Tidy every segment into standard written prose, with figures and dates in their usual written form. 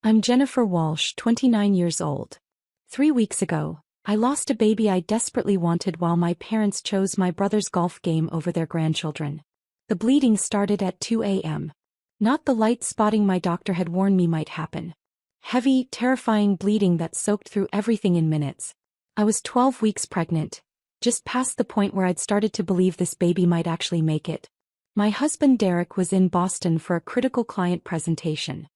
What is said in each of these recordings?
I'm Jennifer Walsh, 29 years old. 3 weeks ago, I lost a baby I desperately wanted while my parents chose my brother's golf game over their grandchildren. The bleeding started at 2 a.m. Not the light spotting my doctor had warned me might happen. Heavy, terrifying bleeding that soaked through everything in minutes. I was 12 weeks pregnant, just past the point where I'd started to believe this baby might actually make it. My husband Derek was in Boston for a critical client presentation.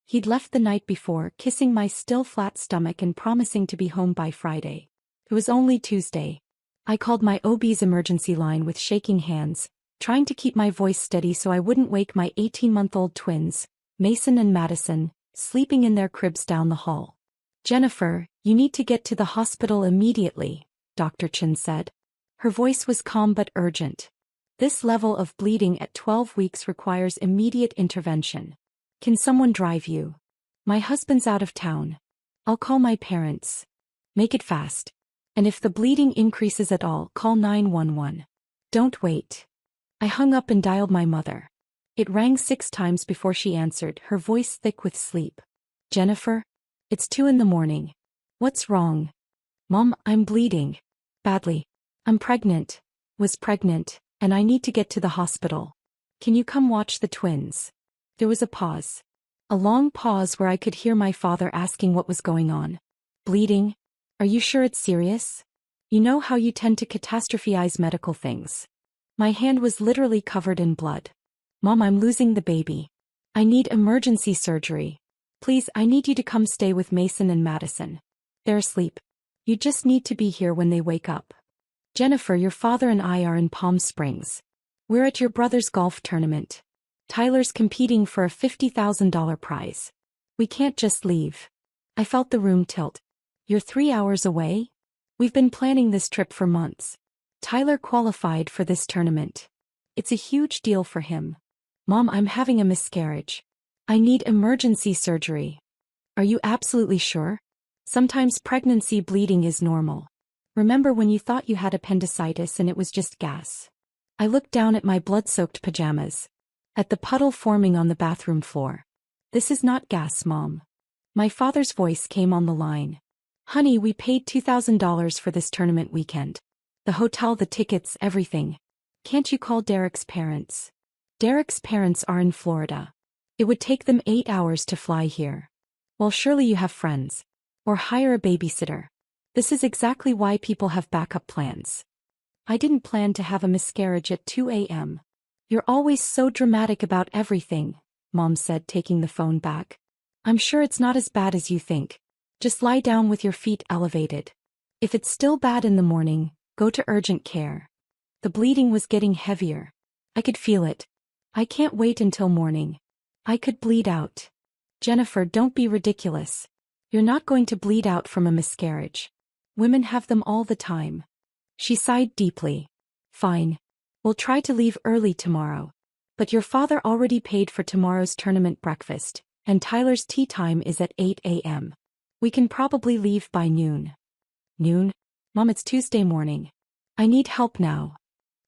He'd left the night before, kissing my still flat stomach and promising to be home by Friday. It was only Tuesday. I called my OB's emergency line with shaking hands, trying to keep my voice steady so I wouldn't wake my 18-month-old twins, Mason and Madison, sleeping in their cribs down the hall. "Jennifer, you need to get to the hospital immediately," Dr. Chin said. Her voice was calm but urgent. "This level of bleeding at 12 weeks requires immediate intervention. Can someone drive you? My husband's out of town. I'll call my parents. Make it fast. And if the bleeding increases at all, call 911. Don't wait." I hung up and dialed my mother. It rang 6 times before she answered, her voice thick with sleep. "Jennifer? It's 2 in the morning. What's wrong?" "Mom, I'm bleeding. Badly. I'm pregnant. Was pregnant, and I need to get to the hospital. Can you come watch the twins?" There was a pause. A long pause where I could hear my father asking what was going on. "Bleeding? Are you sure it's serious? You know how you tend to catastrophize medical things." My hand was literally covered in blood. "Mom, I'm losing the baby. I need emergency surgery. Please, I need you to come stay with Mason and Madison. They're asleep. You just need to be here when they wake up. Jennifer, your father and I are in Palm Springs. We're at your brother's golf tournament. Tyler's competing for a $50,000 prize. We can't just leave." I felt the room tilt. "You're 3 hours away? We've been planning this trip for months. Tyler qualified for this tournament. It's a huge deal for him. Mom, I'm having a miscarriage. I need emergency surgery." "Are you absolutely sure? Sometimes pregnancy bleeding is normal. Remember when you thought you had appendicitis and it was just gas?" I looked down at my blood-soaked pajamas. At the puddle forming on the bathroom floor. "This is not gas, Mom." My father's voice came on the line. "Honey, we paid $2,000 for this tournament weekend. The hotel, the tickets, everything. Can't you call Derek's parents?" "Derek's parents are in Florida. It would take them 8 hours to fly here." "Well, surely you have friends. Or hire a babysitter. This is exactly why people have backup plans." "I didn't plan to have a miscarriage at 2 a.m. "You're always so dramatic about everything," Mom said, taking the phone back. "I'm sure it's not as bad as you think. Just lie down with your feet elevated. If it's still bad in the morning, go to urgent care." The bleeding was getting heavier. I could feel it. "I can't wait until morning. I could bleed out." "Jennifer, don't be ridiculous. You're not going to bleed out from a miscarriage. Women have them all the time." She sighed deeply. "Fine. We'll try to leave early tomorrow. But your father already paid for tomorrow's tournament breakfast, and Tyler's tea time is at 8 a.m. We can probably leave by noon." "Noon? Mom, it's Tuesday morning. I need help now.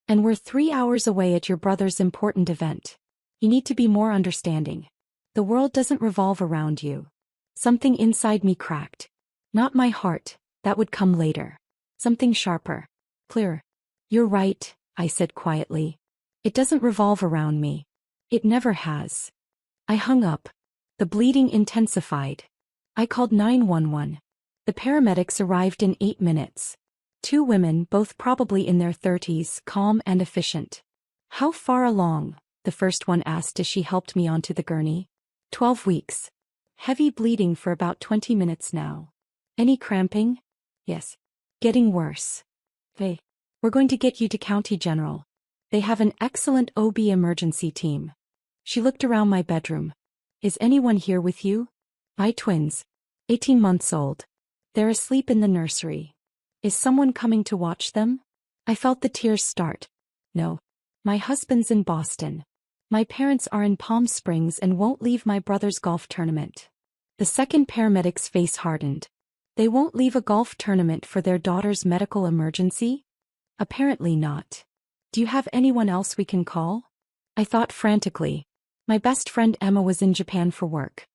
And we're 3 hours away at your brother's important event. You need to be more understanding. The world doesn't revolve around you." Something inside me cracked. Not my heart, that would come later. Something sharper. Clearer. "You're right," I said quietly. "It doesn't revolve around me. It never has." I hung up. The bleeding intensified. I called 911. The paramedics arrived in 8 minutes. 2 women, both probably in their 30s, calm and efficient. "How far along?" the first one asked as she helped me onto the gurney. 12 weeks. Heavy bleeding for about 20 minutes now. "Any cramping?" "Yes. Getting worse." "We're going to get you to County General. They have an excellent OB emergency team." She looked around my bedroom. "Is anyone here with you?" "My twins. 18 months old. They're asleep in the nursery." "Is someone coming to watch them?" I felt the tears start. "No. My husband's in Boston. My parents are in Palm Springs and won't leave my brother's golf tournament." The second paramedic's face hardened. "They won't leave a golf tournament for their daughter's medical emergency?" "Apparently not. Do you have anyone else we can call?" I thought frantically. My best friend Emma was in Japan for work.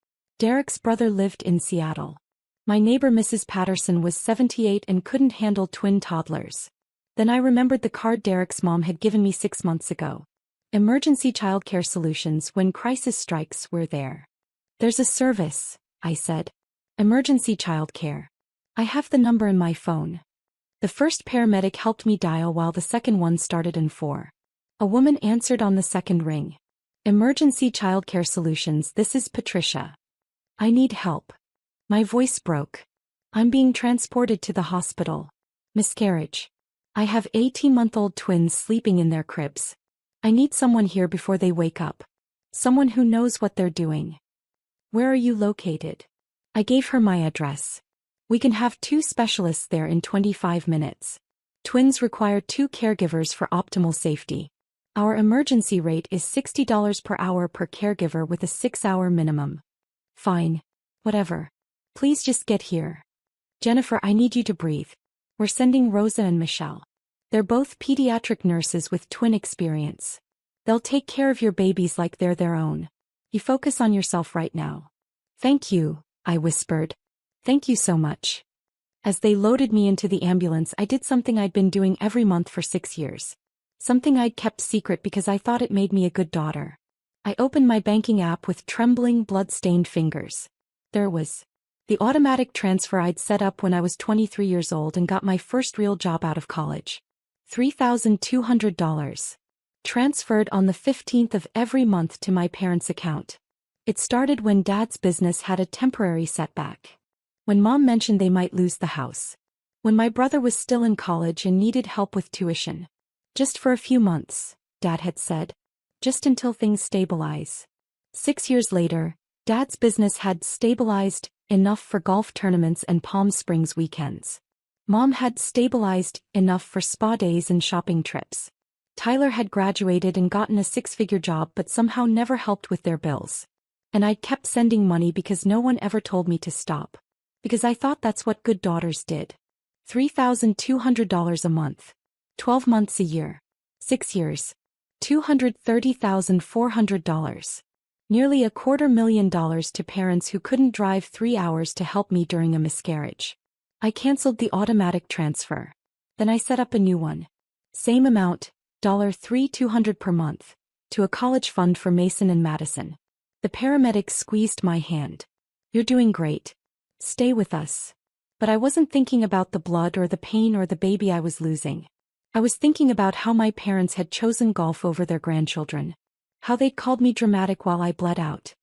Derek's brother lived in Seattle. My neighbor Mrs. Patterson was 78 and couldn't handle twin toddlers. Then I remembered the card Derek's mom had given me 6 months ago. Emergency childcare solutions when crisis strikes, we're there. There's a service, I said. Emergency childcare. I have the number in my phone. The first paramedic helped me dial while the second one started in 4. A woman answered on the second ring. Emergency childcare solutions, this is Patricia. I need help. My voice broke. I'm being transported to the hospital. Miscarriage. I have 18-month-old twins sleeping in their cribs. I need someone here before they wake up. Someone who knows what they're doing. Where are you located? I gave her my address. We can have 2 specialists there in 25 minutes. Twins require 2 caregivers for optimal safety. Our emergency rate is $60 per hour per caregiver with a 6-hour minimum. Fine. Whatever. Please just get here. Jennifer, I need you to breathe. We're sending Rosa and Michelle. They're both pediatric nurses with twin experience. They'll take care of your babies like they're their own. You focus on yourself right now. Thank you, I whispered. Thank you so much. As they loaded me into the ambulance, I did something I'd been doing every month for 6 years. Something I'd kept secret because I thought it made me a good daughter. I opened my banking app with trembling, blood-stained fingers. There it was. The automatic transfer I'd set up when I was 23 years old and got my first real job out of college. $3,200. Transferred on the 15th of every month to my parents' account. It started when Dad's business had a temporary setback. When Mom mentioned they might lose the house. When my brother was still in college and needed help with tuition. Just for a few months, Dad had said. Just until things stabilize. 6 years later, Dad's business had stabilized enough for golf tournaments and Palm Springs weekends. Mom had stabilized enough for spa days and shopping trips. Tyler had graduated and gotten a 6-figure job but somehow never helped with their bills. And I kept sending money because no one ever told me to stop. Because I thought that's what good daughters did. $3,200 a month. 12 months a year. 6 years. $230,400. Nearly $250,000 to parents who couldn't drive 3 hours to help me during a miscarriage. I canceled the automatic transfer. Then I set up a new one. Same amount, $3,200 per month, to a college fund for Mason and Madison. The paramedic squeezed my hand. You're doing great. Stay with us. But I wasn't thinking about the blood or the pain or the baby I was losing. I was thinking about how my parents had chosen golf over their grandchildren. How they'd called me dramatic while I bled out.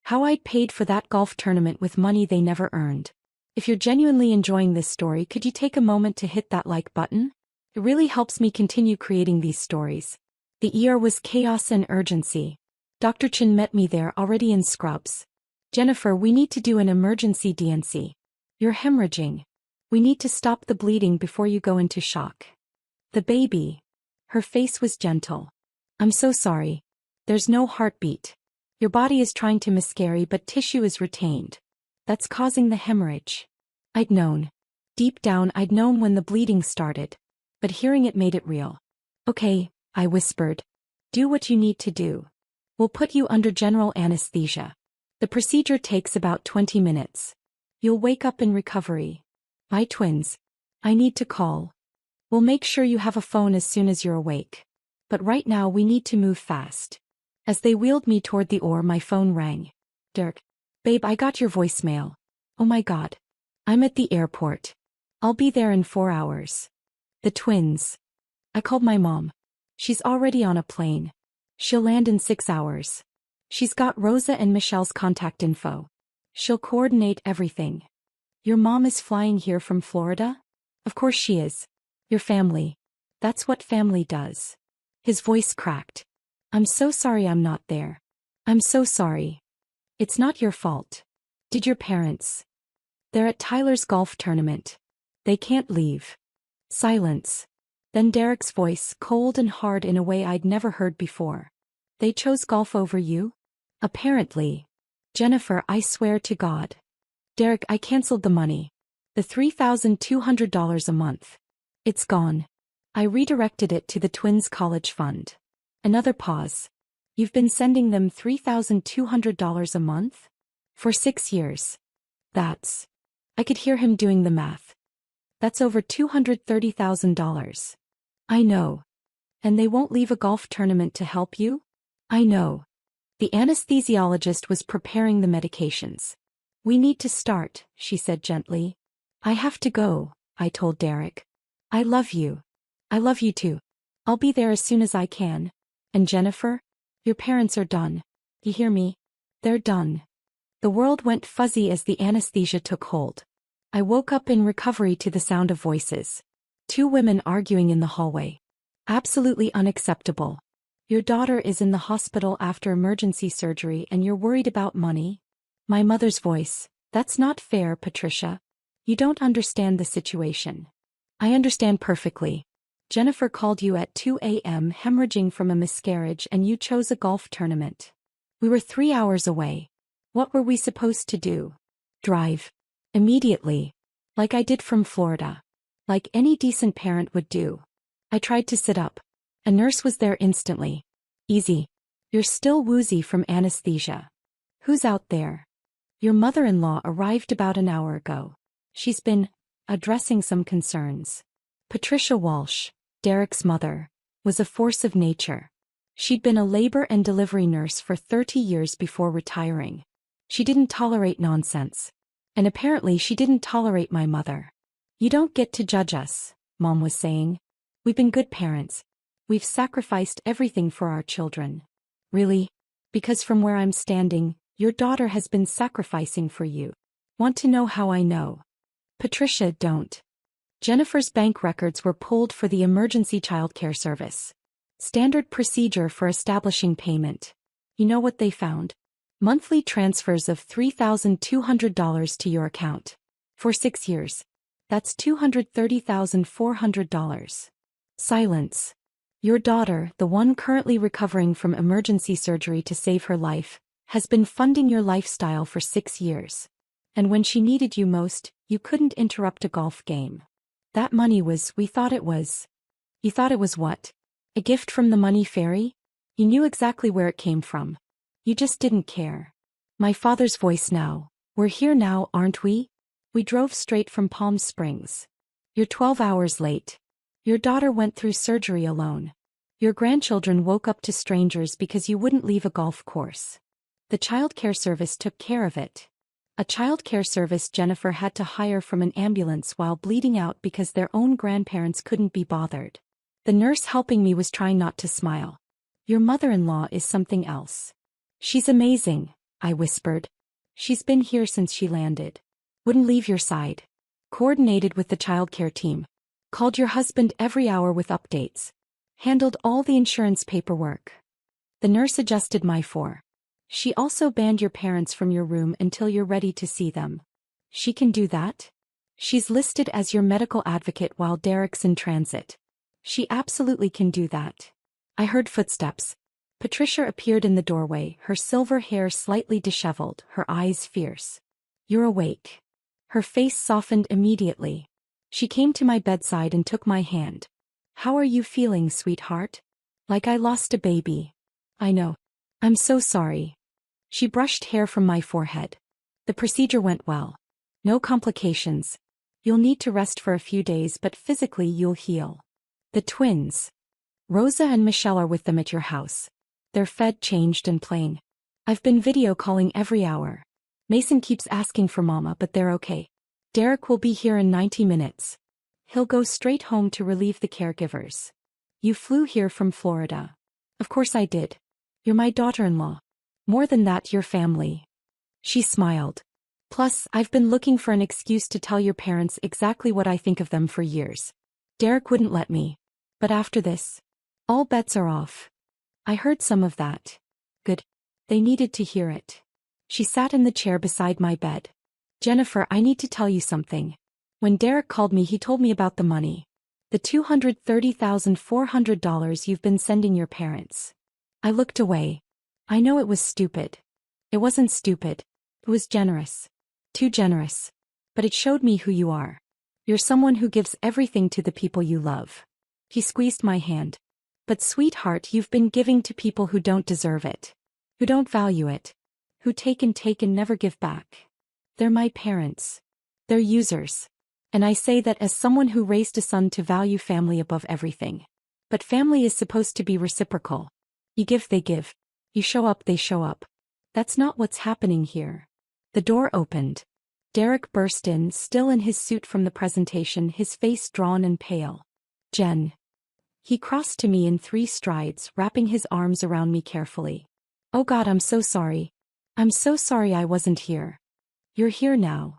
How I'd paid for that golf tournament with money they never earned. If you're genuinely enjoying this story, could you take a moment to hit that like button? It really helps me continue creating these stories. The ER was chaos and urgency. Dr. Chin met me there already in scrubs. Jennifer, we need to do an emergency DNC. You're hemorrhaging. We need to stop the bleeding before you go into shock. The baby. Her face was gentle. I'm so sorry. There's no heartbeat. Your body is trying to miscarry but tissue is retained. That's causing the hemorrhage. I'd known. Deep down I'd known when the bleeding started. But hearing it made it real. Okay, I whispered. Do what you need to do. We'll put you under general anesthesia. The procedure takes about 20 minutes. You'll wake up in recovery. My twins. I need to call. We'll make sure you have a phone as soon as you're awake. But right now we need to move fast. As they wheeled me toward the OR, my phone rang. Dirk. Babe, I got your voicemail. Oh my God. I'm at the airport. I'll be there in 4 hours. The twins. I called my mom. She's already on a plane. She'll land in 6 hours. She's got Rosa and Michelle's contact info. She'll coordinate everything. Your mom is flying here from Florida? Of course she is. Your family. That's what family does. His voice cracked. I'm so sorry I'm not there. I'm so sorry. It's not your fault. Did your parents? They're at Tyler's golf tournament. They can't leave. Silence. Then Derek's voice, cold and hard in a way I'd never heard before. They chose golf over you? Apparently. Jennifer, I swear to God. Derek, I canceled the money. The $3,200 a month. It's gone. I redirected it to the twins' college fund. Another pause. You've been sending them $3,200 a month? For 6 years. That's. I could hear him doing the math. That's over $230,000. I know. And they won't leave a golf tournament to help you? I know. The anesthesiologist was preparing the medications. We need to start, she said gently. I have to go, I told Derek. I love you. I love you too. I'll be there as soon as I can. And Jennifer? Your parents are done. You hear me? They're done. The world went fuzzy as the anesthesia took hold. I woke up in recovery to the sound of voices. 2 women arguing in the hallway. Absolutely unacceptable. Your daughter is in the hospital after emergency surgery and you're worried about money? My mother's voice. That's not fair, Patricia. You don't understand the situation. I understand perfectly. Jennifer called you at 2 a.m. hemorrhaging from a miscarriage and you chose a golf tournament. We were 3 hours away. What were we supposed to do? Drive. Immediately. Like I did from Florida. Like any decent parent would do. I tried to sit up. A nurse was there instantly. Easy. You're still woozy from anesthesia. Who's out there? Your mother-in-law arrived about an hour ago. She's been addressing some concerns. Patricia Walsh, Derek's mother, was a force of nature. She'd been a labor and delivery nurse for 30 years before retiring. She didn't tolerate nonsense. And apparently she didn't tolerate my mother. You don't get to judge us, Mom was saying. We've been good parents. We've sacrificed everything for our children. Really? Because from where I'm standing, your daughter has been sacrificing for you. Want to know how I know? Patricia, don't. Jennifer's bank records were pulled for the emergency childcare service. Standard procedure for establishing payment. You know what they found? Monthly transfers of $3,200 to your account. For 6 years. That's $230,400. Silence. Your daughter, the one currently recovering from emergency surgery to save her life, has been funding your lifestyle for 6 years. And when she needed you most, you couldn't interrupt a golf game. That money was, we thought it was. You thought it was what? A gift from the money fairy? You knew exactly where it came from. You just didn't care. My father's voice now. We're here now, aren't we? We drove straight from Palm Springs. You're 12 hours late. Your daughter went through surgery alone. Your grandchildren woke up to strangers because you wouldn't leave a golf course. The childcare service took care of it. A childcare service Jennifer had to hire from an ambulance while bleeding out because their own grandparents couldn't be bothered. The nurse helping me was trying not to smile. Your mother-in-law is something else. She's amazing, I whispered. She's been here since she landed. Wouldn't leave your side. Coordinated with the childcare team. Called your husband every hour with updates. Handled all the insurance paperwork. The nurse adjusted my four. She also banned your parents from your room until you're ready to see them. She can do that? She's listed as your medical advocate while Derek's in transit. She absolutely can do that. I heard footsteps. Patricia appeared in the doorway, her silver hair slightly disheveled, her eyes fierce. You're awake. Her face softened immediately. She came to my bedside and took my hand. How are you feeling, sweetheart? Like I lost a baby. I know. I'm so sorry. She brushed hair from my forehead. The procedure went well. No complications. You'll need to rest for a few days, but physically you'll heal. The twins. Rosa and Michelle are with them at your house. They're fed, changed and playing. I've been video calling every hour. Mason keeps asking for Mama, but they're okay. Derek will be here in 90 minutes. He'll go straight home to relieve the caregivers. You flew here from Florida. Of course I did. You're my daughter-in-law. More than that, your family. She smiled. Plus, I've been looking for an excuse to tell your parents exactly what I think of them for years. Derek wouldn't let me. But after this, all bets are off. I heard some of that. Good. They needed to hear it. She sat in the chair beside my bed. Jennifer, I need to tell you something. When Derek called me, he told me about the money. The $230,400 you've been sending your parents. I looked away. I know it was stupid. It wasn't stupid. It was generous. Too generous. But it showed me who you are. You're someone who gives everything to the people you love. He squeezed my hand. But sweetheart, you've been giving to people who don't deserve it. Who don't value it. who take and never give back. They're my parents. They're users. And I say that as someone who raised a son to value family above everything. But family is supposed to be reciprocal. You give, they give. You show up, they show up. That's not what's happening here. The door opened. Derek burst in, still in his suit from the presentation, his face drawn and pale. Jen. He crossed to me in 3 strides, wrapping his arms around me carefully. Oh God, I'm so sorry. I'm so sorry I wasn't here. You're here now.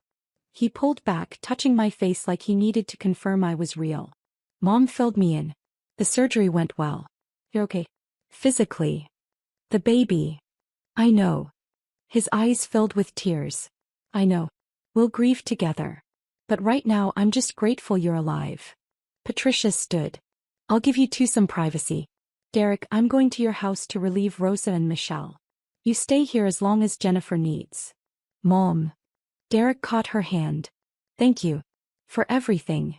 He pulled back, touching my face like he needed to confirm I was real. Mom filled me in. The surgery went well. You're okay. Physically. The baby. I know. His eyes filled with tears. I know. We'll grieve together. But right now I'm just grateful you're alive. Patricia stood. I'll give you two some privacy. Derek, I'm going to your house to relieve Rosa and Michelle. You stay here as long as Jennifer needs. Mom. Derek caught her hand. Thank you. For everything.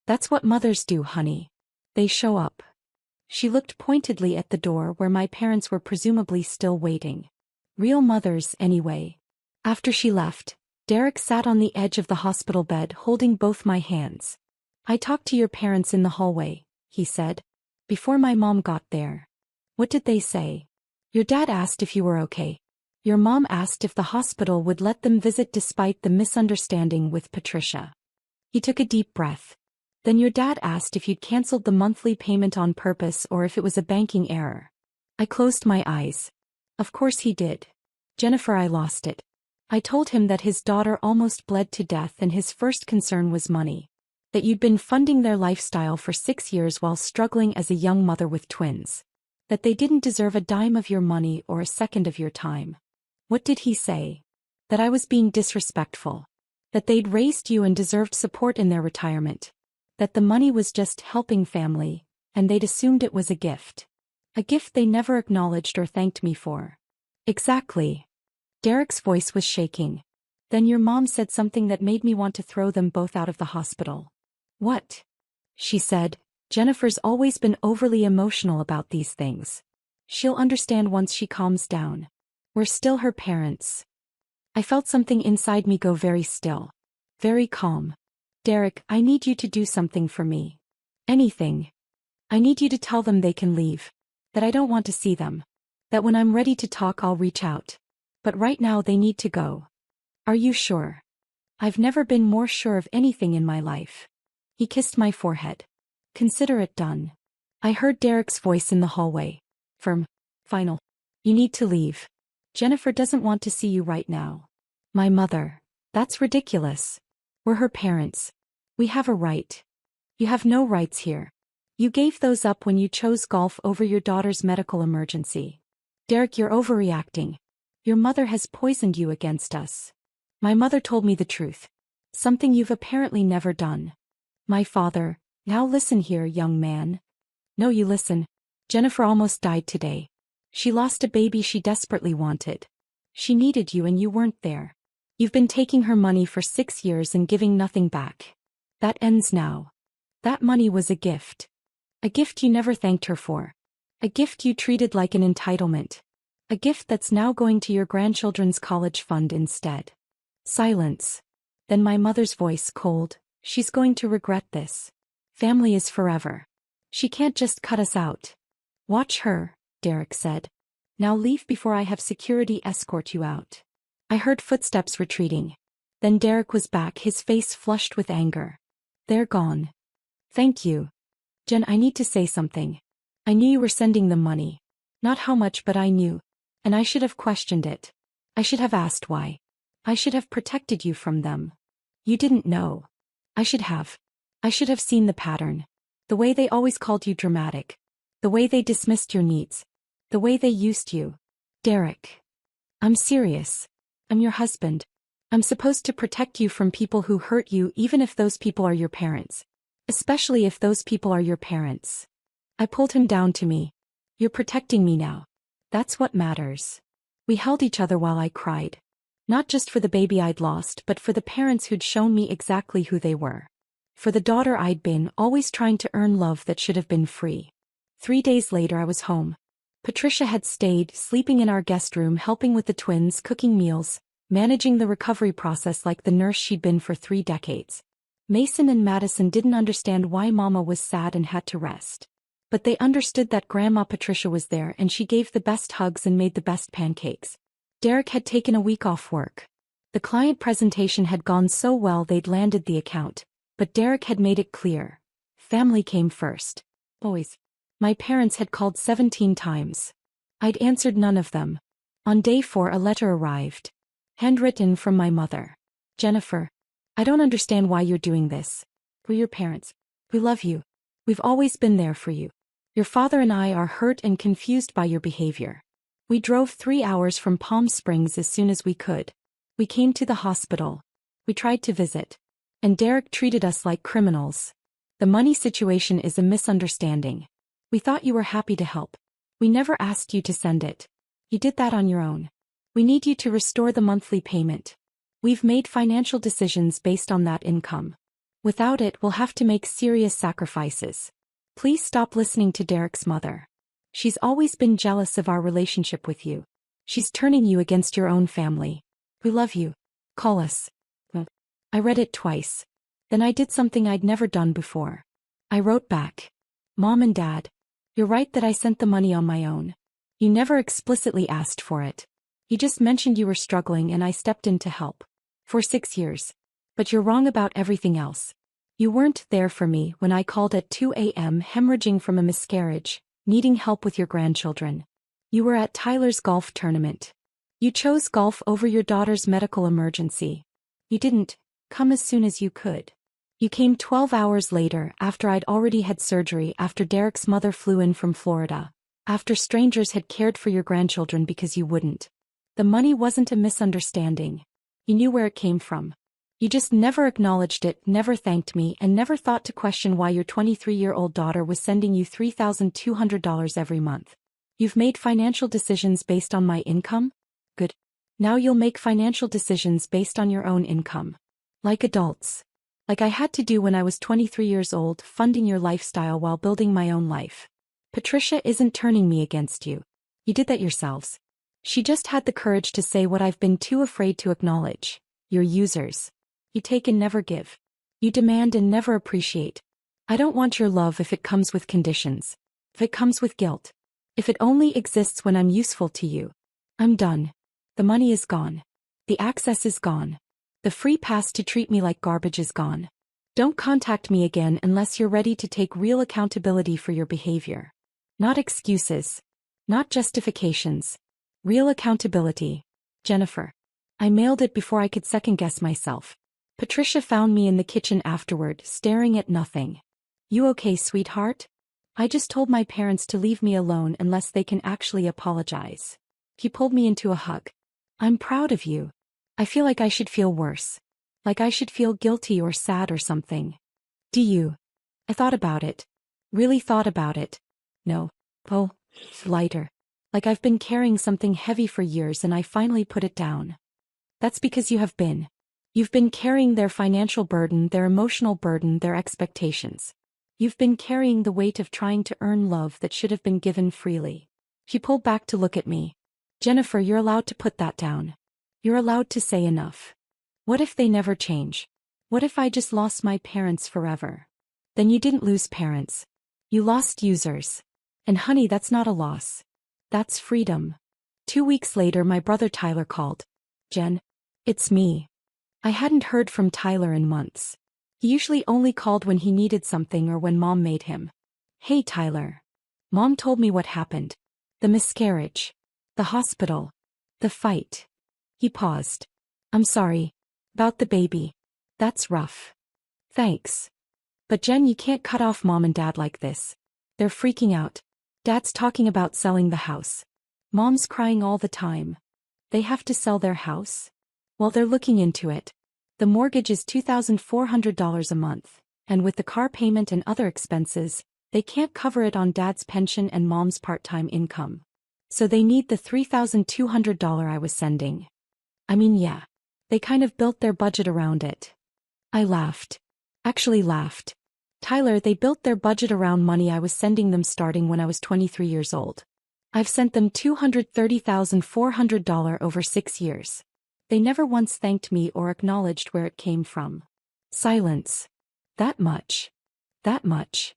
That's what mothers do, honey. They show up. She looked pointedly at the door where my parents were presumably still waiting. Real mothers, anyway. After she left, Derek sat on the edge of the hospital bed holding both my hands. I talked to your parents in the hallway, he said. Before my mom got there. What did they say? Your dad asked if you were okay. Your mom asked if the hospital would let them visit despite the misunderstanding with Patricia. He took a deep breath. Then your dad asked if you'd canceled the monthly payment on purpose or if it was a banking error. I closed my eyes. Of course he did. Jennifer, I lost it. I told him that his daughter almost bled to death and his first concern was money. That you'd been funding their lifestyle for 6 years while struggling as a young mother with twins. That they didn't deserve a dime of your money or a second of your time. What did he say? That I was being disrespectful. That they'd raised you and deserved support in their retirement. That the money was just helping family, and they'd assumed it was a gift. A gift they never acknowledged or thanked me for. Exactly. Derek's voice was shaking. Then your mom said something that made me want to throw them both out of the hospital. What? She said, Jennifer's always been overly emotional about these things. She'll understand once she calms down. We're still her parents. I felt something inside me go very still. Very calm. Derek, I need you to do something for me. Anything. I need you to tell them they can leave. That I don't want to see them. That when I'm ready to talk I'll reach out. But right now they need to go. Are you sure? I've never been more sure of anything in my life. He kissed my forehead. Consider it done. I heard Derek's voice in the hallway. Firm. Final. You need to leave. Jennifer doesn't want to see you right now. My mother. That's ridiculous. We're her parents. We have a right. You have no rights here. You gave those up when you chose golf over your daughter's medical emergency. Derek, you're overreacting. Your mother has poisoned you against us. My mother told me the truth. Something you've apparently never done. My father. Now listen here, young man. No, you listen. Jennifer almost died today. She lost a baby she desperately wanted. She needed you and you weren't there. You've been taking her money for 6 years and giving nothing back. That ends now. That money was a gift. A gift you never thanked her for. A gift you treated like an entitlement. A gift that's now going to your grandchildren's college fund instead. Silence. Then my mother's voice, cold. She's going to regret this. Family is forever. She can't just cut us out. Watch her, Derek said. Now leave before I have security escort you out. I heard footsteps retreating. Then Derek was back, his face flushed with anger. They're gone. Thank you. Jen, I need to say something. I knew you were sending them money. Not how much, but I knew. And I should have questioned it. I should have asked why. I should have protected you from them. You didn't know. I should have. I should have seen the pattern. The way they always called you dramatic. The way they dismissed your needs. The way they used you. Derek. I'm serious. I'm your husband. I'm supposed to protect you from people who hurt you even if those people are your parents. Especially if those people are your parents. I pulled him down to me. You're protecting me now. That's what matters. We held each other while I cried. Not just for the baby I'd lost but for the parents who'd shown me exactly who they were. For the daughter I'd been, always trying to earn love that should have been free. 3 days later I was home. Patricia had stayed, sleeping in our guest room, helping with the twins, cooking meals, managing the recovery process like the nurse she'd been for 3 decades. Mason and Madison didn't understand why Mama was sad and had to rest. But they understood that Grandma Patricia was there and she gave the best hugs and made the best pancakes. Derek had taken a week off work. The client presentation had gone so well they'd landed the account, but Derek had made it clear. Family came first. Always. My parents had called 17 times. I'd answered none of them. On day 4 a letter arrived. Handwritten from my mother. Jennifer, I don't understand why you're doing this. We're your parents. We love you. We've always been there for you. Your father and I are hurt and confused by your behavior. We drove 3 hours from Palm Springs as soon as we could. We came to the hospital. We tried to visit. And Derek treated us like criminals. The money situation is a misunderstanding. We thought you were happy to help. We never asked you to send it. You did that on your own. We need you to restore the monthly payment. We've made financial decisions based on that income. Without it, we'll have to make serious sacrifices. Please stop listening to Derek's mother. She's always been jealous of our relationship with you. She's turning you against your own family. We love you. Call us. I read it twice. Then I did something I'd never done before. I wrote back. Mom and Dad, you're right that I sent the money on my own. You never explicitly asked for it. You just mentioned you were struggling and I stepped in to help. For 6 years. But you're wrong about everything else. You weren't there for me when I called at 2 a.m. hemorrhaging from a miscarriage, needing help with your grandchildren. You were at Tyler's golf tournament. You chose golf over your daughter's medical emergency. You didn't come as soon as you could. You came 12 hours later after I'd already had surgery, after Derek's mother flew in from Florida, after strangers had cared for your grandchildren because you wouldn't. The money wasn't a misunderstanding. You knew where it came from. You just never acknowledged it, never thanked me, and never thought to question why your 23-year-old daughter was sending you $3,200 every month. You've made financial decisions based on my income? Good. Now you'll make financial decisions based on your own income. Like adults. Like I had to do when I was 23 years old, funding your lifestyle while building my own life. Patricia isn't turning me against you. You did that yourselves. She just had the courage to say what I've been too afraid to acknowledge. You're users. You take and never give. You demand and never appreciate. I don't want your love if it comes with conditions. If it comes with guilt. If it only exists when I'm useful to you. I'm done. The money is gone. The access is gone. The free pass to treat me like garbage is gone. Don't contact me again unless you're ready to take real accountability for your behavior. Not excuses. Not justifications. Real accountability. Jennifer. I mailed it before I could second-guess myself. Patricia found me in the kitchen afterward, staring at nothing. You okay, sweetheart? I just told my parents to leave me alone unless they can actually apologize. He pulled me into a hug. I'm proud of you. I feel like I should feel worse. Like I should feel guilty or sad or something. Do you? I thought about it. Really thought about it. No. Oh, lighter. Like I've been carrying something heavy for years and I finally put it down. That's because you have been. You've been carrying their financial burden, their emotional burden, their expectations. You've been carrying the weight of trying to earn love that should have been given freely. She pulled back to look at me. Jennifer, you're allowed to put that down. You're allowed to say enough. What if they never change? What if I just lost my parents forever? Then you didn't lose parents. You lost users. And honey, that's not a loss. That's freedom. 2 weeks later, my brother Tyler called. Jen. It's me. I hadn't heard from Tyler in months. He usually only called when he needed something or when Mom made him. Hey Tyler. Mom told me what happened. The miscarriage. The hospital. The fight. He paused. I'm sorry. About the baby. That's rough. Thanks. But Jen, you can't cut off Mom and Dad like this. They're freaking out. Dad's talking about selling the house. Mom's crying all the time. They have to sell their house? Well, they're looking into it. The mortgage is $2,400 a month, and with the car payment and other expenses, they can't cover it on Dad's pension and Mom's part-time income. So they need the $3,200 I was sending. I mean, yeah. They kind of built their budget around it. I laughed. Actually laughed. Tyler, they built their budget around money I was sending them starting when I was 23 years old. I've sent them $230,400 over 6 years. They never once thanked me or acknowledged where it came from. Silence. That much. That much.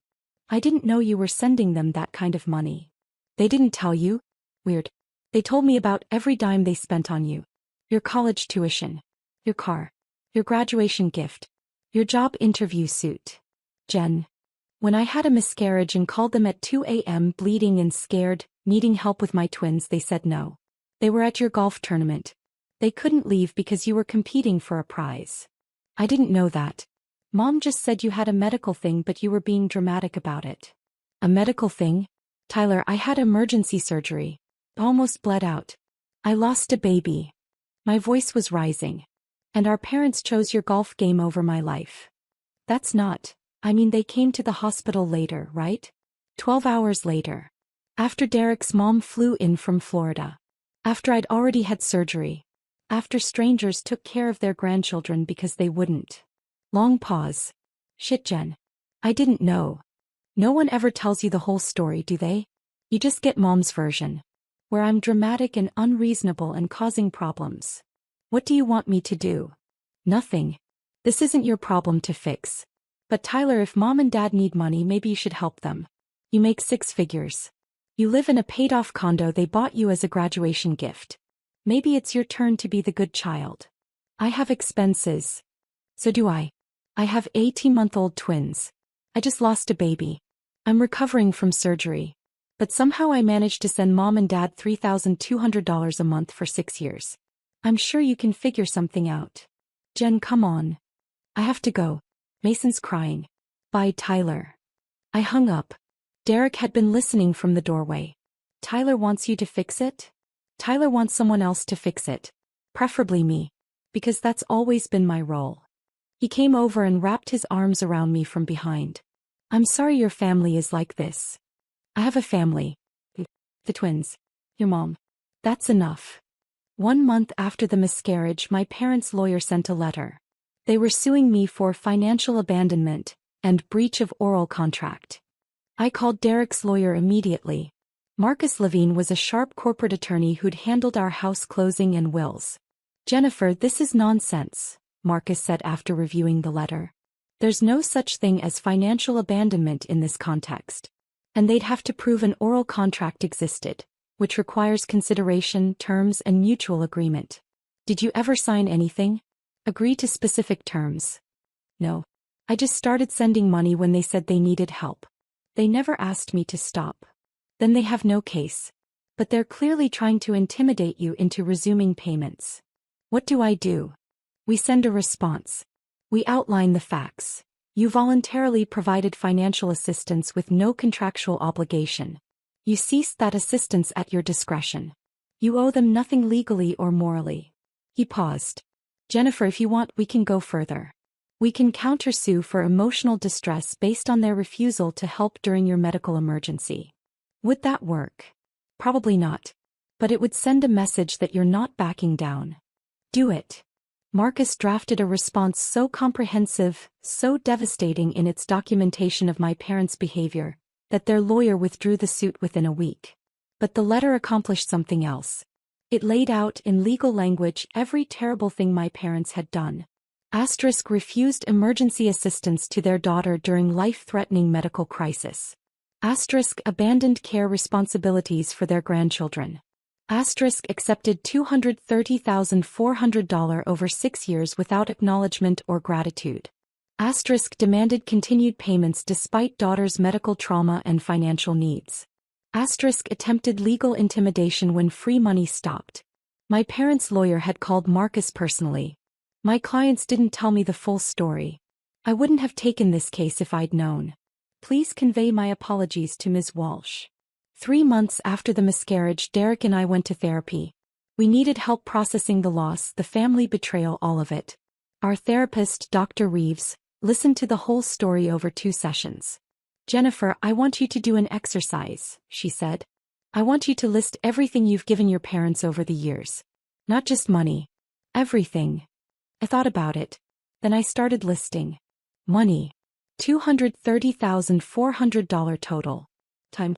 I didn't know you were sending them that kind of money. They didn't tell you? Weird. They told me about every dime they spent on you. Your college tuition. Your car. Your graduation gift. Your job interview suit. Jen. When I had a miscarriage and called them at 2 a.m. bleeding and scared, needing help with my twins, they said no. They were at your golf tournament. They couldn't leave because you were competing for a prize. I didn't know that. Mom just said you had a medical thing, but you were being dramatic about it. A medical thing? Tyler, I had emergency surgery. Almost bled out. I lost a baby. My voice was rising. And our parents chose your golf game over my life. That's not. I mean, they came to the hospital later, right? 12 hours later. After Derek's mom flew in from Florida. After I'd already had surgery. After strangers took care of their grandchildren because they wouldn't. Long pause. Shit, Jen. I didn't know. No one ever tells you the whole story, do they? You just get mom's version. Where I'm dramatic and unreasonable and causing problems. What do you want me to do? Nothing. This isn't your problem to fix. But Tyler, if mom and dad need money, maybe you should help them. You make 6 figures. You live in a paid-off condo they bought you as a graduation gift. Maybe it's your turn to be the good child. I have expenses. So do I. I have 18-month-old twins. I just lost a baby. I'm recovering from surgery. But somehow I managed to send mom and dad $3,200 a month for 6 years. I'm sure you can figure something out. Jen, come on. I have to go. Mason's crying. Bye, Tyler. I hung up. Derek had been listening from the doorway. Tyler wants you to fix it? Tyler wants someone else to fix it. Preferably me. Because that's always been my role. He came over and wrapped his arms around me from behind. I'm sorry your family is like this. I have a family. The twins. Your mom. That's enough. 1 month after the miscarriage, my parents' lawyer sent a letter. They were suing me for financial abandonment and breach of oral contract. I called Derek's lawyer immediately. Marcus Levine was a sharp corporate attorney who'd handled our house closing and wills. Jennifer, this is nonsense, Marcus said after reviewing the letter. There's no such thing as financial abandonment in this context. And they'd have to prove an oral contract existed, which requires consideration, terms, and mutual agreement. Did you ever sign anything? Agree to specific terms? No. I just started sending money when they said they needed help. They never asked me to stop. Then they have no case. But they're clearly trying to intimidate you into resuming payments. What do I do? We send a response. We outline the facts. You voluntarily provided financial assistance with no contractual obligation. You ceased that assistance at your discretion. You owe them nothing legally or morally. He paused. Jennifer, if you want, we can go further. We can countersue for emotional distress based on their refusal to help during your medical emergency. Would that work? Probably not. But it would send a message that you're not backing down. Do it. Marcus drafted a response so comprehensive, so devastating in its documentation of my parents' behavior, that their lawyer withdrew the suit within a week. But the letter accomplished something else. It laid out in legal language every terrible thing my parents had done. Asterisk refused emergency assistance to their daughter during life-threatening medical crisis. Asterisk abandoned care responsibilities for their grandchildren. Asterisk accepted $230,400 over 6 years without acknowledgement or gratitude. Asterisk demanded continued payments despite daughter's medical trauma and financial needs. Asterisk attempted legal intimidation when free money stopped. My parents' lawyer had called Marcus personally. My clients didn't tell me the full story. I wouldn't have taken this case if I'd known. Please convey my apologies to Ms. Walsh. 3 months after the miscarriage, Derek and I went to therapy. We needed help processing the loss, the family betrayal, all of it. Our therapist, Dr. Reeves, listened to the whole story over 2 sessions. Jennifer, I want you to do an exercise, she said. I want you to list everything you've given your parents over the years. Not just money. Everything. I thought about it. Then I started listing. Money. $230,400 total. Time.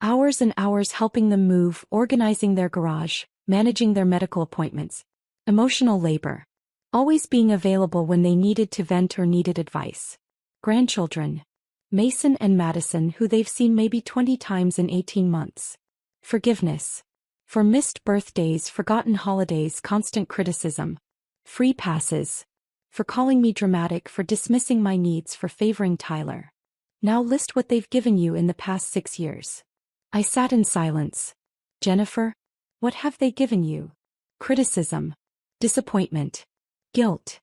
Hours and hours helping them move, organizing their garage, managing their medical appointments. Emotional labor. Always being available when they needed to vent or needed advice. Grandchildren. Mason and Madison, who they've seen maybe 20 times in 18 months. Forgiveness. For missed birthdays, forgotten holidays, constant criticism. Free passes. For calling me dramatic, for dismissing my needs, for favoring Tyler. Now list what they've given you in the past 6 years. I sat in silence. Jennifer, what have they given you? Criticism. Disappointment. Guilt.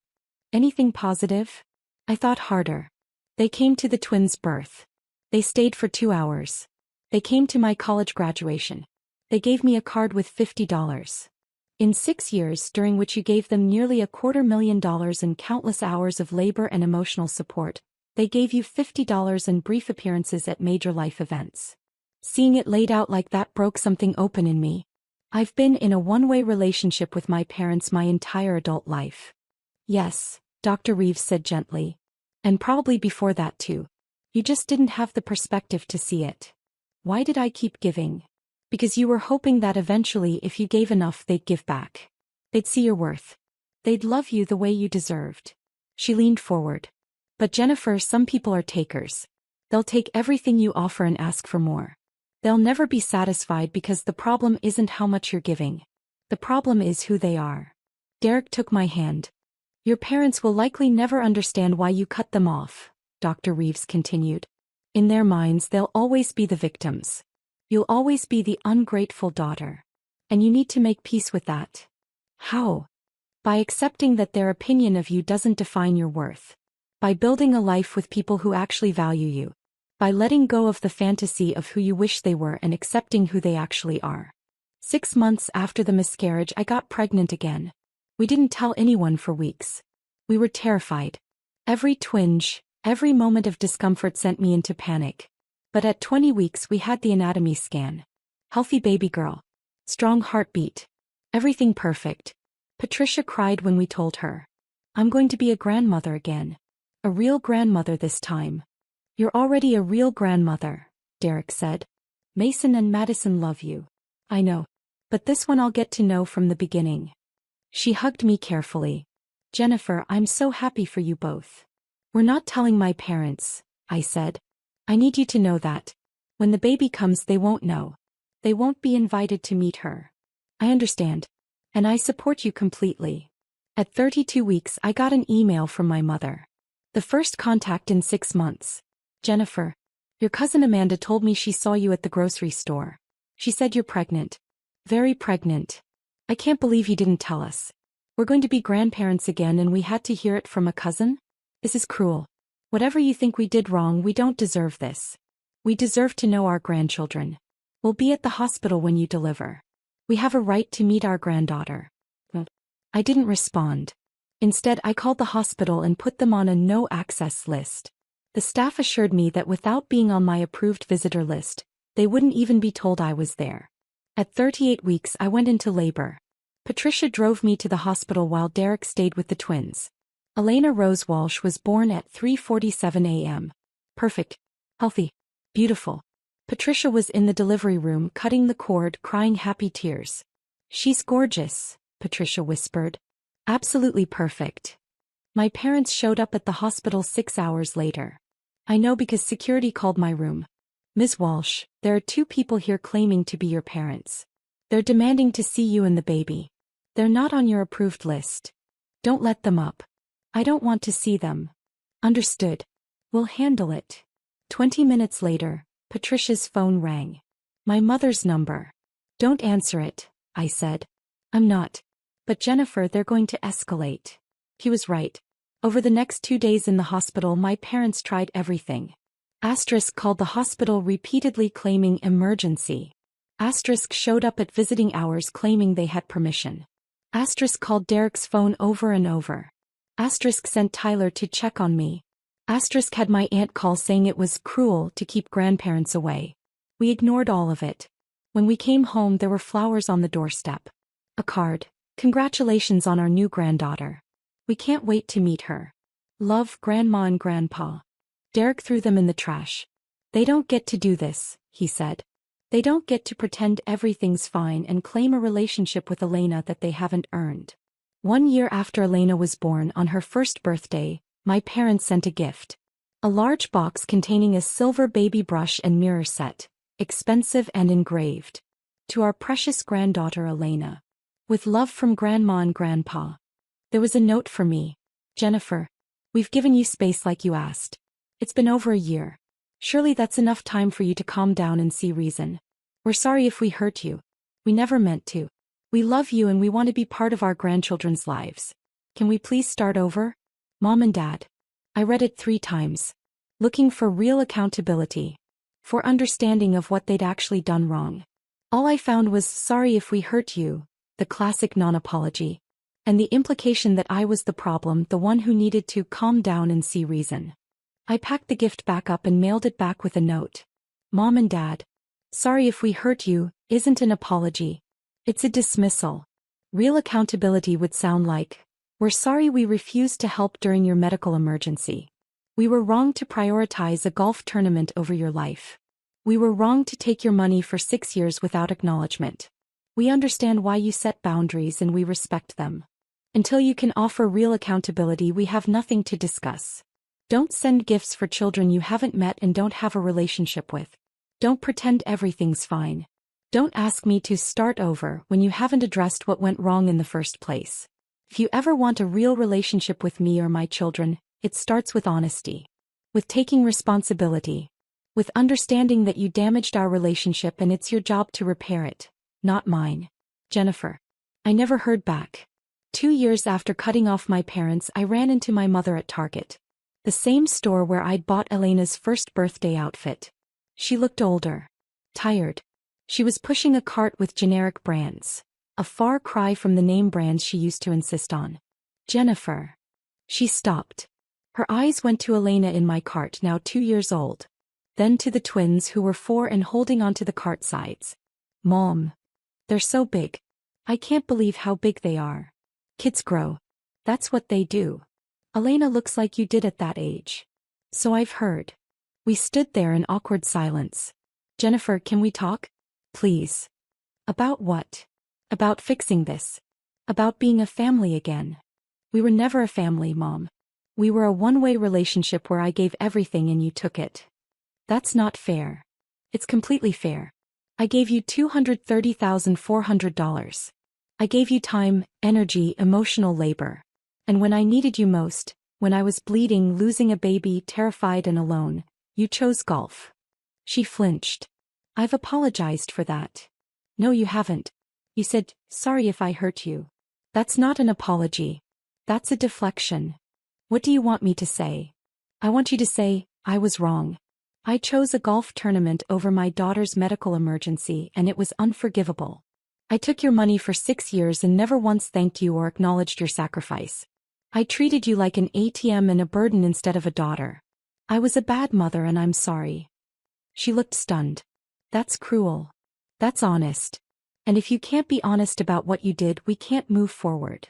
Anything positive? I thought harder. They came to the twins' birth. They stayed for 2 hours. They came to my college graduation. They gave me a card with $50. In 6 years, during which you gave them nearly $250,000 and countless hours of labor and emotional support, they gave you $50 and brief appearances at major life events. Seeing it laid out like that broke something open in me. I've been in a one-way relationship with my parents my entire adult life. Yes, Dr. Reeves said gently. And probably before that too. You just didn't have the perspective to see it. Why did I keep giving? Because you were hoping that eventually if you gave enough they'd give back. They'd see your worth. They'd love you the way you deserved. She leaned forward. But Jennifer, some people are takers. They'll take everything you offer and ask for more. They'll never be satisfied because the problem isn't how much you're giving. The problem is who they are. Derek took my hand. Your parents will likely never understand why you cut them off, Dr. Reeves continued. In their minds they'll always be the victims. You'll always be the ungrateful daughter. And you need to make peace with that. How? By accepting that their opinion of you doesn't define your worth. By building a life with people who actually value you. By letting go of the fantasy of who you wish they were and accepting who they actually are. 6 months after the miscarriage, I got pregnant again. We didn't tell anyone for weeks. We were terrified. Every twinge, every moment of discomfort sent me into panic. But at 20 weeks we had the anatomy scan. Healthy baby girl. Strong heartbeat. Everything perfect. Patricia cried when we told her. I'm going to be a grandmother again. A real grandmother this time. You're already a real grandmother, Derek said. Mason and Madison love you. I know. But this one I'll get to know from the beginning. She hugged me carefully. Jennifer, I'm so happy for you both. We're not telling my parents, I said. I need you to know that. When the baby comes they won't know. They won't be invited to meet her. I understand. And I support you completely. At 32 weeks I got an email from my mother. The first contact in 6 months. Jennifer, your cousin Amanda told me she saw you at the grocery store. She said you're pregnant. Very pregnant. I can't believe you didn't tell us. We're going to be grandparents again and we had to hear it from a cousin? This is cruel. Whatever you think we did wrong, we don't deserve this. We deserve to know our grandchildren. We'll be at the hospital when you deliver. We have a right to meet our granddaughter. I didn't respond. Instead, I called the hospital and put them on a no-access list. The staff assured me that without being on my approved visitor list, they wouldn't even be told I was there. At 38 weeks I went into labor. Patricia drove me to the hospital while Derek stayed with the twins. Elena Rose Walsh was born at 3:47 a.m. Perfect. Healthy. Beautiful. Patricia was in the delivery room cutting the cord, crying happy tears. She's gorgeous, Patricia whispered. Absolutely perfect. My parents showed up at the hospital 6 hours later. I know because security called my room. Ms. Walsh, there are 2 people here claiming to be your parents. They're demanding to see you and the baby. They're not on your approved list. Don't let them up. I don't want to see them. Understood. We'll handle it. 20 minutes later, Patricia's phone rang. My mother's number. Don't answer it, I said. I'm not. But Jennifer, they're going to escalate. He was right. Over the next 2 days in the hospital my parents tried everything. Asterisk called the hospital repeatedly claiming emergency. Asterisk showed up at visiting hours claiming they had permission. Asterisk called Derek's phone over and over. Asterisk sent Tyler to check on me. Asterisk had my aunt call saying it was cruel to keep grandparents away. We ignored all of it. When we came home there were flowers on the doorstep. A card. Congratulations on our new granddaughter. We can't wait to meet her. Love, Grandma and Grandpa. Derek threw them in the trash. They don't get to do this, he said. They don't get to pretend everything's fine and claim a relationship with Elena that they haven't earned. 1 year after Elena was born on her first birthday, my parents sent a gift. A large box containing a silver baby brush and mirror set, expensive and engraved. To our precious granddaughter Elena. With love from Grandma and Grandpa. There was a note for me. Jennifer, we've given you space like you asked. It's been over a year. Surely that's enough time for you to calm down and see reason. We're sorry if we hurt you. We never meant to. We love you and we want to be part of our grandchildren's lives. Can we please start over? Mom and Dad. I read it 3 times. Looking for real accountability. For understanding of what they'd actually done wrong. All I found was sorry if we hurt you, the classic non-apology. And the implication that I was the problem, the one who needed to calm down and see reason. I packed the gift back up and mailed it back with a note. Mom and Dad. Sorry if we hurt you, isn't an apology. It's a dismissal. Real accountability would sound like, we're sorry we refused to help during your medical emergency. We were wrong to prioritize a golf tournament over your life. We were wrong to take your money for 6 years without acknowledgement. We understand why you set boundaries and we respect them. Until you can offer real accountability, we have nothing to discuss. Don't send gifts for children you haven't met and don't have a relationship with. Don't pretend everything's fine. Don't ask me to start over when you haven't addressed what went wrong in the first place. If you ever want a real relationship with me or my children, it starts with honesty. With taking responsibility. With understanding that you damaged our relationship and it's your job to repair it, not mine. Jennifer. I never heard back. 2 years after cutting off my parents, I ran into my mother at Target. The same store where I'd bought Elena's first birthday outfit. She looked older. Tired. She was pushing a cart with generic brands. A far cry from the name brands she used to insist on. Jennifer. She stopped. Her eyes went to Elena in my cart, now 2 years old. Then to the twins who were 4 and holding onto the cart sides. Mom. They're so big. I can't believe how big they are. Kids grow. That's what they do. Elena looks like you did at that age. So I've heard. We stood there in awkward silence. Jennifer, can we talk? Please. About what? About fixing this. About being a family again. We were never a family, Mom. We were a one-way relationship where I gave everything and you took it. That's not fair. It's completely fair. I gave you $230,400. I gave you time, energy, emotional labor. And when I needed you most, when I was bleeding, losing a baby, terrified and alone, you chose golf. She flinched. I've apologized for that. No, you haven't. You said, sorry if I hurt you. That's not an apology. That's a deflection. What do you want me to say? I want you to say, I was wrong. I chose a golf tournament over my daughter's medical emergency and it was unforgivable. I took your money for 6 years and never once thanked you or acknowledged your sacrifice. I treated you like an ATM and a burden instead of a daughter. I was a bad mother and I'm sorry. She looked stunned. That's cruel. That's honest. And if you can't be honest about what you did, we can't move forward.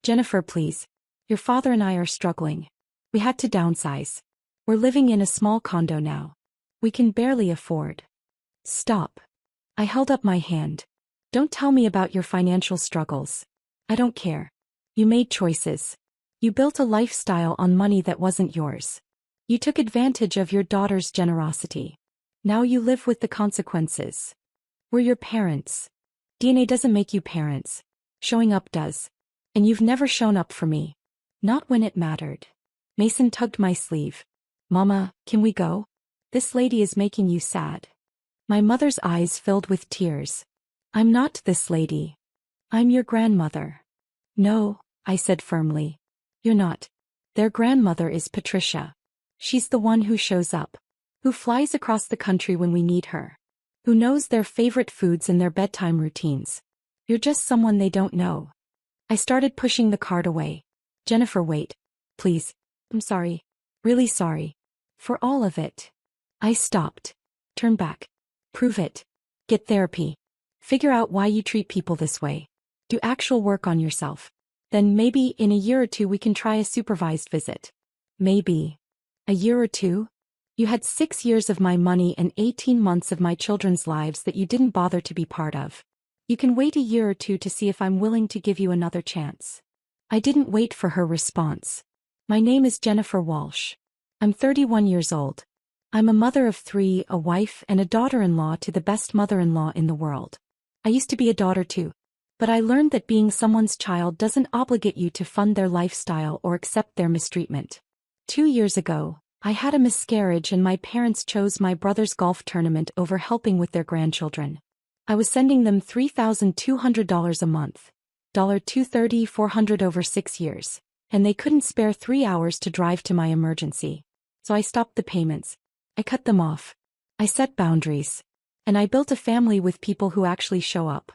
Jennifer, please. Your father and I are struggling. We had to downsize. We're living in a small condo now. We can barely afford. Stop. I held up my hand. Don't tell me about your financial struggles. I don't care. You made choices. You built a lifestyle on money that wasn't yours. You took advantage of your daughter's generosity. Now you live with the consequences. We're your parents. DNA doesn't make you parents. Showing up does. And you've never shown up for me. Not when it mattered. Mason tugged my sleeve. Mama, can we go? This lady is making you sad. My mother's eyes filled with tears. I'm not this lady. I'm your grandmother. No, I said firmly. You're not. Their grandmother is Patricia. She's the one who shows up. Who flies across the country when we need her. Who knows their favorite foods and their bedtime routines. You're just someone they don't know. I started pushing the cart away. Jennifer, wait. Please. I'm sorry. Really sorry. For all of it. I stopped. Turn back. Prove it. Get therapy. Figure out why you treat people this way. Do actual work on yourself. Then maybe in a year or 2 we can try a supervised visit. Maybe. A year or 2? You had 6 years of my money and 18 months of my children's lives that you didn't bother to be part of. You can wait a year or two to see if I'm willing to give you another chance. I didn't wait for her response. My name is Jennifer Walsh. I'm 31 years old. I'm a mother of 3, a wife and a daughter-in-law to the best mother-in-law in the world. I used to be a daughter too. But I learned that being someone's child doesn't obligate you to fund their lifestyle or accept their mistreatment. 2 years ago, I had a miscarriage and my parents chose my brother's golf tournament over helping with their grandchildren. I was sending them $3,200 a month, $230, $400 over 6 years, and they couldn't spare 3 hours to drive to my emergency. So I stopped the payments. I cut them off. I set boundaries. And I built a family with people who actually show up,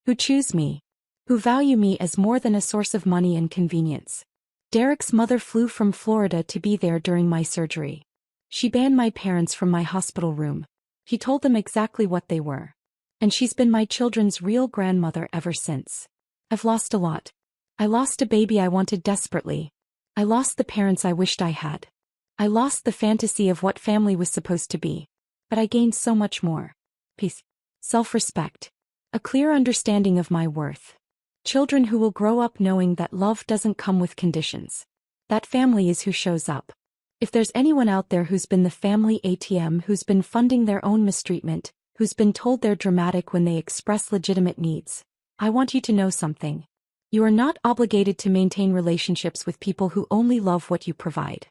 who choose me, who value me as more than a source of money and convenience. Derek's mother flew from Florida to be there during my surgery. She banned my parents from my hospital room. He told them exactly what they were. And she's been my children's real grandmother ever since. I've lost a lot. I lost a baby I wanted desperately. I lost the parents I wished I had. I lost the fantasy of what family was supposed to be. But I gained so much more. Peace. Self-respect. A clear understanding of my worth. Children who will grow up knowing that love doesn't come with conditions. That family is who shows up. If there's anyone out there who's been the family ATM, who's been funding their own mistreatment, who's been told they're dramatic when they express legitimate needs, I want you to know something. You are not obligated to maintain relationships with people who only love what you provide.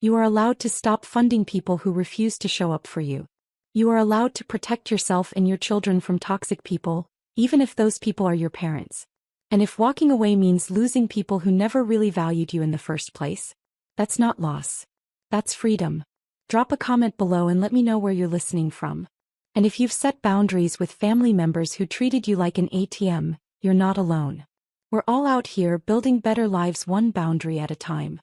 You are allowed to stop funding people who refuse to show up for you. You are allowed to protect yourself and your children from toxic people, even if those people are your parents. And if walking away means losing people who never really valued you in the first place, that's not loss. That's freedom. Drop a comment below and let me know where you're listening from. And if you've set boundaries with family members who treated you like an ATM, you're not alone. We're all out here building better lives one boundary at a time.